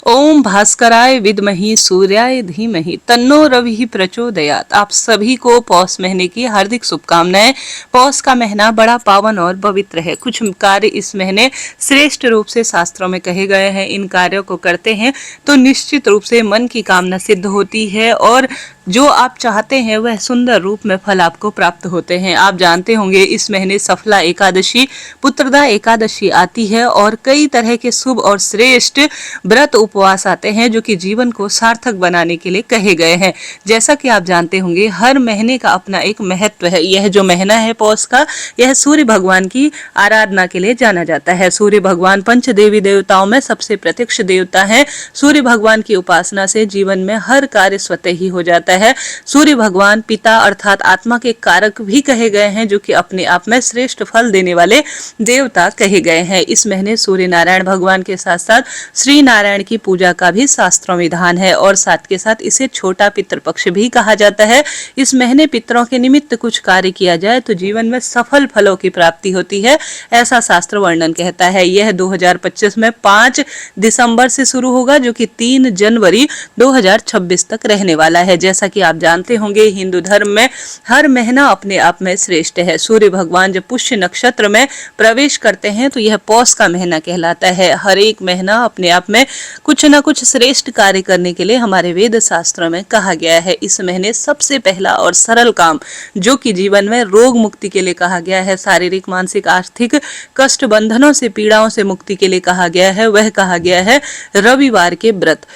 ओम भास्कराय विद्महि सूर्याय धीमहि तन्नो रवि प्रचोदयात। आप सभी को पौष महीने की हार्दिक शुभकामनाएं। पौष का महीना बड़ा पावन और पवित्र है। कुछ कार्य इस महीने श्रेष्ठ रूप से शास्त्रों में कहे गए हैं। इन कार्यों को करते हैं तो निश्चित रूप से मन की कामना सिद्ध होती है और जो आप चाहते हैं वह सुंदर रूप में फल आपको प्राप्त होते हैं। आप जानते होंगे इस महीने सफला एकादशी, पुत्रदा एकादशी आती है और कई तरह के शुभ और श्रेष्ठ व्रत उपवास आते हैं जो कि जीवन को सार्थक बनाने के लिए कहे गए हैं। जैसा कि आप जानते होंगे हर महीने का अपना एक महत्व है। यह जो महीना है पौष का, यह सूर्य भगवान की आराधना के लिए जाना जाता है। सूर्य भगवान पंच देवी देवताओं में सबसे प्रत्यक्ष देवता है। सूर्य भगवान की उपासना से जीवन में हर कार्य स्वतः ही हो जाता है। सूर्य भगवान पिता अर्थात आत्मा के कारक भी कहे गए हैं जो कि अपने आप में श्रेष्ठ फल देने वाले देवता कहे गए हैं। इस महीने सूर्य नारायण भगवान के साथ साथ श्री नारायण की पूजा का भी शास्त्रों विधान है और साथ के साथ इसे छोटा पितृपक्ष भी कहा जाता है। इस महीने पितरों के निमित्त कुछ कार्य किया जाए तो जीवन में सफल फलों की प्राप्ति होती है, ऐसा शास्त्र वर्णन कहता है। यह 2025 में 5 दिसंबर से शुरू होगा जो कि 3 जनवरी 2026 तक रहने वाला है। जैसा कि आप जानते होंगे हिंदू धर्म में हर महीना अपने आप में श्रेष्ठ है। सूर्य भगवान जब पुष्य नक्षत्र में प्रवेश करते हैं तो यह पौष का महीना कहलाता है। हर एक महीना अपने आप में कुछ न कुछ श्रेष्ठ कार्य करने के लिए हमारे वेद शास्त्रों में कहा गया है। इस महीने सबसे पहला और सरल काम जो कि जीवन में रोग मुक्ति के लिए कहा गया है, शारीरिक मानसिक आर्थिक कष्ट बंधनों से पीड़ाओं से मुक्ति के लिए कहा गया है, वह कहा गया है रविवार के व्रत।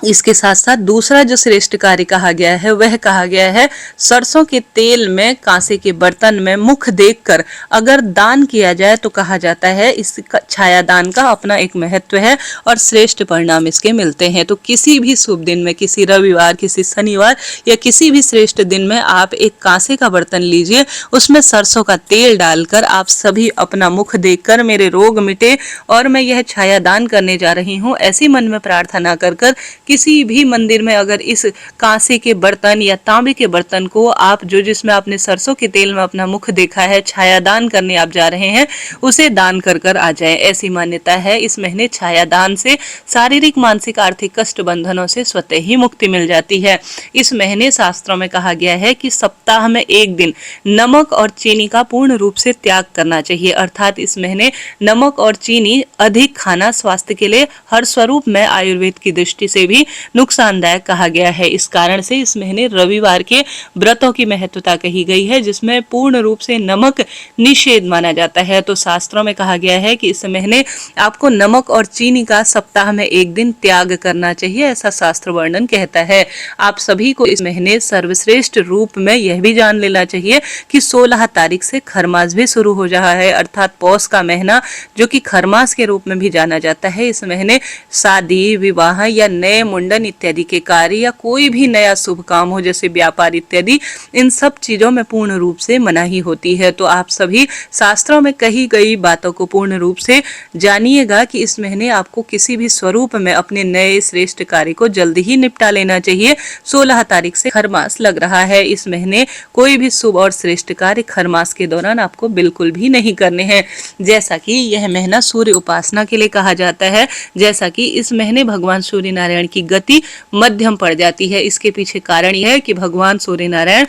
इसके साथ साथ दूसरा जो श्रेष्ठ कार्य कहा गया है वह कहा गया है सरसों के तेल में कांसे के बर्तन में मुख देखकर अगर दान किया जाए तो कहा जाता है इस छाया दान का अपना एक महत्व है और श्रेष्ठ परिणाम इसके मिलते हैं। तो किसी भी शुभ दिन में, किसी रविवार, किसी शनिवार या किसी भी श्रेष्ठ दिन में आप एक कांसे का बर्तन लीजिए, उसमें सरसों का तेल डालकर आप सभी अपना मुख देखकर मेरे रोग मिटे और मैं यह छाया दान करने जा रही हूँ ऐसी मन में प्रार्थना कर किसी भी मंदिर में अगर इस कांसे के बर्तन या तांबे के बर्तन को आप जिसमें आपने सरसों के तेल में अपना मुख देखा है छाया दान करने आप जा रहे हैं, उसे दान कर आ जाएं, ऐसी मान्यता है। इस महीने छाया दान से शारीरिक मानसिक आर्थिक कष्ट बंधनों से स्वतः ही मुक्ति मिल जाती है। इस महीने शास्त्रों में कहा गया है कि सप्ताह में एक दिन नमक और चीनी का पूर्ण रूप से त्याग करना चाहिए, अर्थात इस महीने नमक और चीनी अधिक खाना स्वास्थ्य के लिए हर स्वरूप में आयुर्वेद की दृष्टि से भी नुकसानदायक कहा गया है। इस कारण से इस महीने रविवार के व्रतों की महत्वता कही गई है जिसमें पूर्ण रूप से नमक निषेध माना जाता है। तो शास्त्रों में कहा गया है कि इस महीने आपको नमक और चीनी का सप्ताह में एक दिन त्याग करना चाहिए, ऐसा शास्त्र वर्णन कहता है। आप सभी को इस महीने सर्वश्रेष्ठ रूप में यह भी जान लेना चाहिए कि 16 तारीख से खरमास भी शुरू हो रहा है, अर्थात पौष का महीना जो कि खरमास के रूप में भी जाना जाता है। इस महीने शादी, विवाह या नए मुंडन इत्यादि के कार्य या कोई भी नया शुभ काम हो जैसे व्यापार इत्यादि, इन सब चीजों में पूर्ण रूप से मनाही होती है। तो आप सभी शास्त्रों में कही गई बातों को पूर्ण रूप से जानिएगा कि इस महीने आपको किसी भी स्वरूप में अपने नए श्रेष्ठ कार्य को जल्दी ही निपटा लेना चाहिए। 16 तारीख से खरमास लग रहा है। इस महीने कोई भी शुभ और श्रेष्ठ कार्य खरमास के दौरान आपको बिल्कुल भी नहीं करने हैं। जैसा कि यह महीना सूर्य उपासना के लिए कहा जाता है, जैसा कि इस महीने भगवान सूर्य नारायण की गति मध्यम पड़ जाती है। इसके पीछे कारण यह है कि भगवान सूर्य नारायण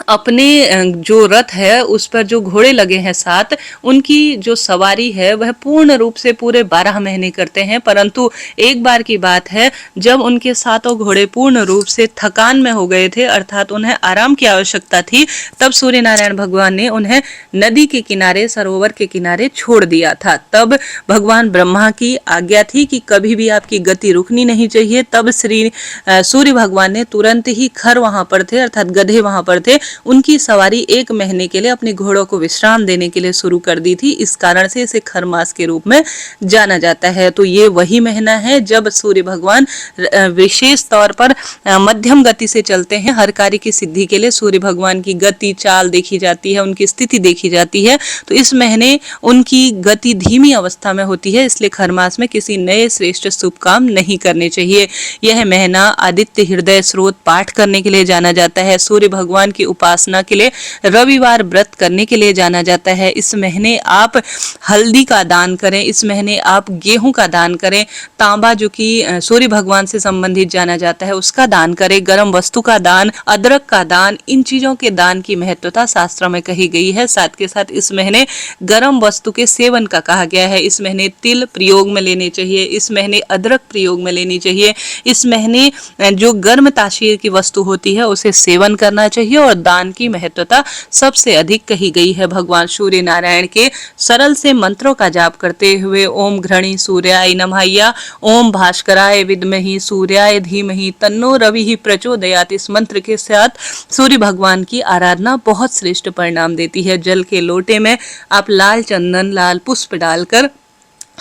अपने जो रथ है उस पर जो घोड़े लगे हैं 7, उनकी जो सवारी है वह पूर्ण रूप से पूरे 12 महीने करते हैं, परंतु एक बार की बात है जब उनके 7 घोड़े पूर्ण रूप से थकान में हो गए थे, अर्थात उन्हें आराम की आवश्यकता थी, तब सूर्य नारायण भगवान ने उन्हें नदी के किनारे, सरोवर के किनारे छोड़ दिया था। तब भगवान ब्रह्मा की आज्ञा थी कि कभी भी आपकी गति रुकनी नहीं चाहिए। तब श्री सूर्य भगवान ने तुरंत ही खर वहां पर थे, अर्थात गधे वहां पर थे, उनकी सवारी 1 महीने के लिए अपने घोड़ों को विश्राम देने के लिए शुरू कर दी थी। इस कारण से इसे खरमास के रूप में जाना जाता है। तो ये वही महीना है जब सूर्य भगवान विशेष तौर पर मध्यम गति से चलते हैं। हर कार्य की सिद्धि के लिए सूर्य भगवान की गति चाल देखी जाती है, उनकी स्थिति देखी जाती है। तो इस महीने उनकी गति धीमी अवस्था में होती है, इसलिए खरमास में किसी नए श्रेष्ठ शुभ काम नहीं करने चाहिए। यह महीना आदित्य हृदय स्रोत पाठ करने के लिए जाना जाता है। सूर्य भगवान की उपासना के लिए रविवार व्रत करने के लिए जाना जाता है। इस महीने आप हल्दी का दान करें, इस महीने आप गेहूं का दान करें, तांबा जो कि सूर्य भगवान से संबंधित जाना जाता है उसका दान करें, गर्म वस्तु का दान, अदरक का दान, इन चीजों के दान की महत्वता शास्त्रों में कही गई है। साथ के साथ इस महीने गर्म वस्तु के सेवन का कहा गया है। इस महीने तिल प्रयोग में लेने चाहिए, इस महीने अदरक प्रयोग में लेनी चाहिए, इस महीने जो गर्म तासीर की वस्तु होती है उसे सेवन करना चाहिए। और दान की महत्वता सबसे अधिक कही गई है। भगवान सूर्य नारायण के सरल से मंत्रों का जाप करते हुए ओम घृणी सूर्याय नमः या ओम भास्कराय विद्महि सूर्याय धीमहि तन्नो रविः प्रचोदयात्, इस मंत्र के साथ सूर्य भगवान की आराधना बहुत श्रेष्ठ परिणाम देती है। जल के लोटे में आप लाल चंदन, लाल पुष्प डालकर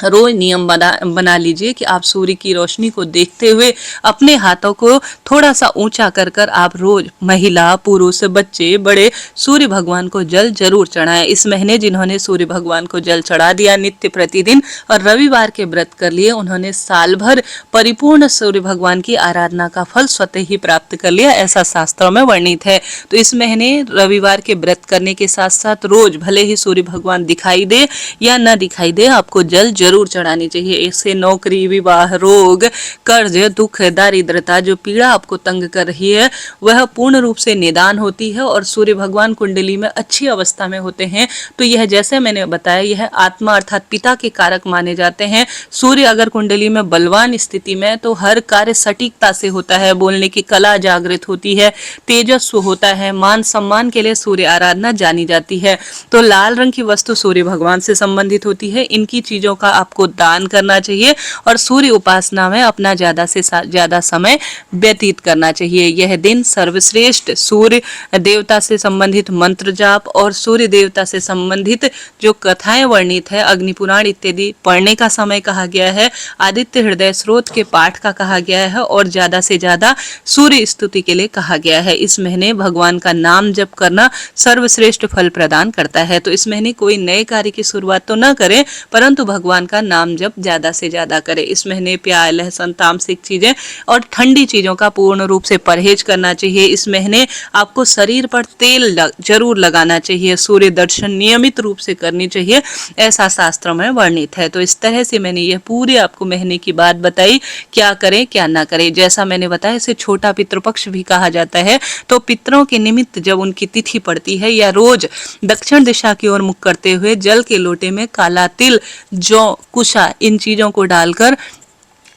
रोज नियम बना लीजिए कि आप सूर्य की रोशनी को देखते हुए अपने हाथों को थोड़ा सा ऊंचा कर कर आप रोज महिला, पुरुष, बच्चे, बड़े सूर्य भगवान को जल जरूर चढ़ाएं। इस महीने जिन्होंने सूर्य भगवान को जल चढ़ा दिया नित्य प्रतिदिन और रविवार के व्रत कर लिए, उन्होंने साल भर परिपूर्ण सूर्य भगवान की आराधना का फल स्वतः ही प्राप्त कर लिया, ऐसा शास्त्रों में वर्णित है। तो इस महीने रविवार के व्रत करने के साथ साथ रोज भले ही सूर्य भगवान दिखाई दे या न दिखाई दे, आपको जल जरूर चढ़ानी चाहिए। इससे नौकरी, विवाह, रोग, कर्ज, दुख, दारिद्रता जो पीड़ा आपको तंग कर रही है वह पूर्ण रूप से निदान होती है। और सूर्य भगवान कुंडली में अच्छी अवस्था में होते हैं तो यह जैसे मैंने बताया यह आत्मा अर्थात पिता के कारक माने जाते हैं। सूर्य अगर कुंडली में बलवान स्थिति में तो हर कार्य सटीकता से होता है, बोलने की कला जागृत होती है, तेजस्व होता है, मान सम्मान के लिए सूर्य आराधना जानी जाती है। तो लाल रंग की वस्तु सूर्य भगवान से संबंधित होती है, इनकी चीजों का आपको दान करना चाहिए और सूर्य उपासना में अपना ज्यादा से ज्यादा समय व्यतीत करना चाहिए। यह दिन सर्वश्रेष्ठ सूर्य देवता से संबंधित मंत्र जाप और सूर्य देवता से संबंधित जो कथाएं वर्णित है, अग्नि पुराण इत्यादि पढ़ने का समय कहा गया है, आदित्य हृदय स्रोत के पाठ का कहा गया है और ज्यादा से ज्यादा सूर्य स्तुति के लिए कहा गया है। इस महीने भगवान का नाम जप करना सर्वश्रेष्ठ फल प्रदान करता है। तो इस महीने कोई नए कार्य की शुरुआत तो न करें परंतु भगवान का नाम जप ज्यादा से ज्यादा करें। इस महीने प्याज, लहसुन, तामसिक चीजें और ठंडी चीजों का पूर्ण रूप से परहेज करना चाहिए। इस महीने आपको शरीर पर तेल जरूर लगाना चाहिए, सूर्य दर्शन नियमित रूप से करनी चाहिए, ऐसा शास्त्रों में वर्णित है। तो इस तरह से मैंने यह पूरी आपको महीने की बात बताई, क्या करें क्या ना करें। जैसा मैंने बताया इसे छोटा पितृपक्ष भी कहा जाता है। तो पितरों के निमित्त जब उनकी तिथि पड़ती है या रोज दक्षिण दिशा की ओर मुख करते हुए जल के लोटे में काला तिल, जौ, कुशा इन चीजों को डालकर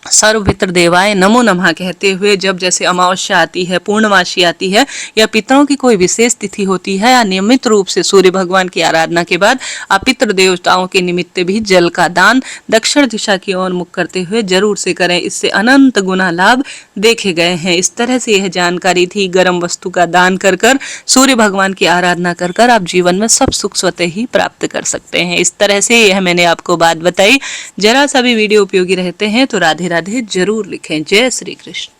सर्वपितृ देवाय नमो नमः कहते हुए जब जैसे अमावस्या आती है, पूर्णमासी आती है या पितरों की कोई विशेष तिथि होती है या नियमित रूप से सूर्य भगवान की आराधना के बाद आप पितृ देवताओं के निमित्त भी जल का दान दक्षिण दिशा की ओर मुख करते हुए जरूर से करें। इससे अनंत गुना लाभ देखे गए हैं। इस तरह से यह जानकारी थी। गर्म वस्तु का दान कर कर सूर्य भगवान की आराधना कर कर आप जीवन में सब सुख स्वतः ही प्राप्त कर सकते हैं। इस तरह से यह मैंने आपको बात बताई। जरा सा भी वीडियो उपयोगी रहते हैं तो राधे राधे जरूर लिखें। जय श्री कृष्ण।